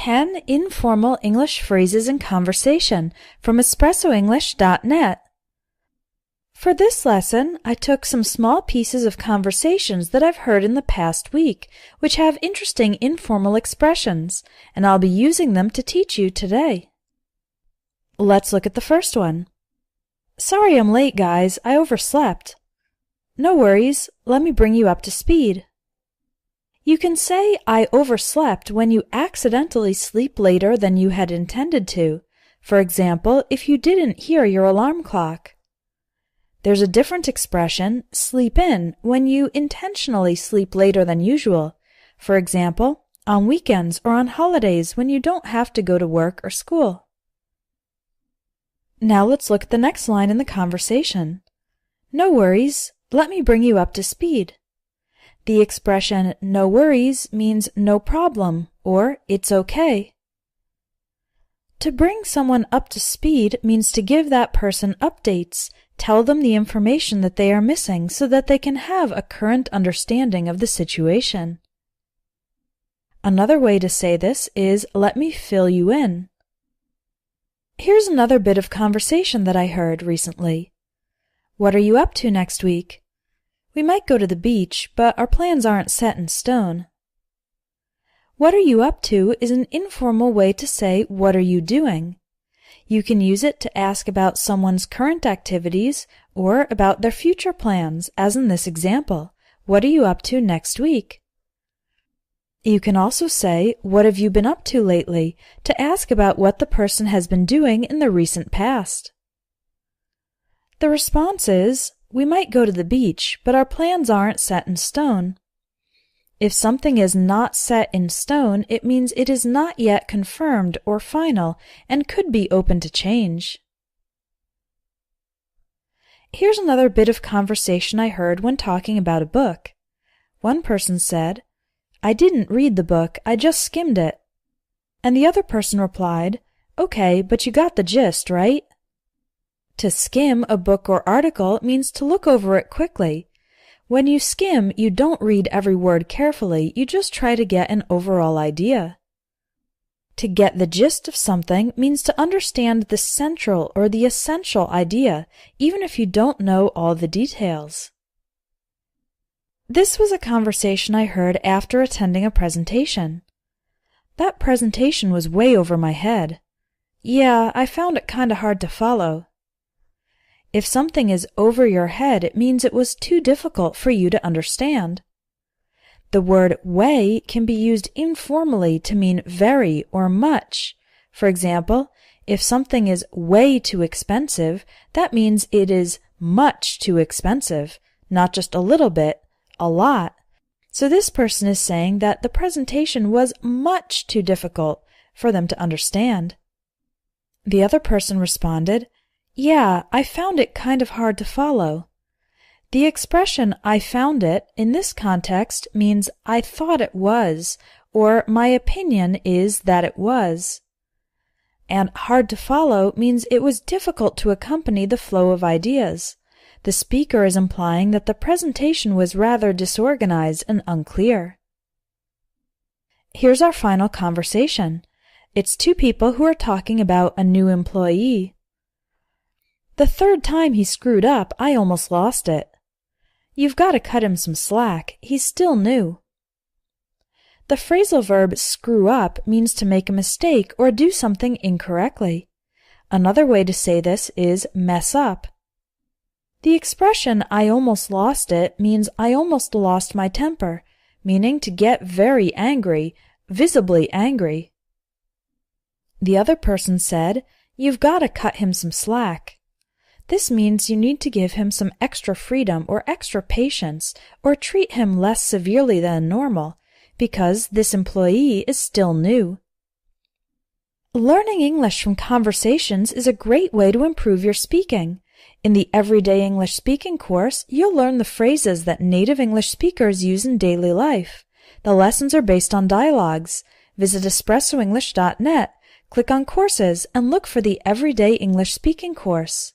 10 Informal English Phrases and Conversation from EspressoEnglish.net. For this lesson, I took some small pieces of conversations that I've heard in the past week, which have interesting informal expressions, and I'll be using them to teach you today. Let's look at the first one. Sorry I'm late, guys. I overslept. No worries. Let me bring you up to speed. You can say I overslept when you accidentally sleep later than you had intended to. For example, if you didn't hear your alarm clock. There's a different expression, sleep in, when you intentionally sleep later than usual. For example, on weekends or on holidays when you don't have to go to work or school. Now let's look at the next line in the conversation. No worries. Let me bring you up to speed. The expression no worries means no problem or it's okay. To bring someone up to speed means to give that person updates, tell them the information that they are missing so that they can have a current understanding of the situation. Another way to say this is let me fill you in. Here's another bit of conversation that I heard recently. What are you up to next week? We might go to the beach, but our plans aren't set in stone. What are you up to is an informal way to say what are you doing. You can use it to ask about someone's current activities or about their future plans, as in this example. What are you up to next week? You can also say, what have you been up to lately, to ask about what the person has been doing in the recent past. The response is, we might go to the beach, but our plans aren't set in stone. If something is not set in stone, it means it is not yet confirmed or final and could be open to change. Here's another bit of conversation I heard when talking about a book. One person said, I didn't read the book, I just skimmed it. And the other person replied, okay, but you got the gist, right? To skim a book or article means to look over it quickly. When you skim, you don't read every word carefully, you just try to get an overall idea. To get the gist of something means to understand the central or the essential idea, even if you don't know all the details. This was a conversation I heard after attending a presentation. That presentation was way over my head. Yeah, I found it kinda hard to follow. If something is over your head, it means it was too difficult for you to understand. The word way can be used informally to mean very or much. For example, if something is way too expensive, that means it is much too expensive, not just a little bit, a lot. So this person is saying that the presentation was much too difficult for them to understand. The other person responded, yeah, I found it kind of hard to follow. The expression I found it in this context means I thought it was, or my opinion is that it was. And hard to follow means it was difficult to accompany the flow of ideas. The speaker is implying that the presentation was rather disorganized and unclear. Here's our final conversation. It's two people who are talking about a new employee. The third time he screwed up, I almost lost it. You've got to cut him some slack. He's still new. The phrasal verb screw up means to make a mistake or do something incorrectly. Another way to say this is mess up. The expression I almost lost it means I almost lost my temper, meaning to get very angry, visibly angry. The other person said, you've got to cut him some slack. This means you need to give him some extra freedom or extra patience or treat him less severely than normal because this employee is still new. Learning English from conversations is a great way to improve your speaking. In the Everyday English Speaking course, you'll learn the phrases that native English speakers use in daily life. The lessons are based on dialogues. Visit EspressoEnglish.net, click on Courses, and look for the Everyday English Speaking course.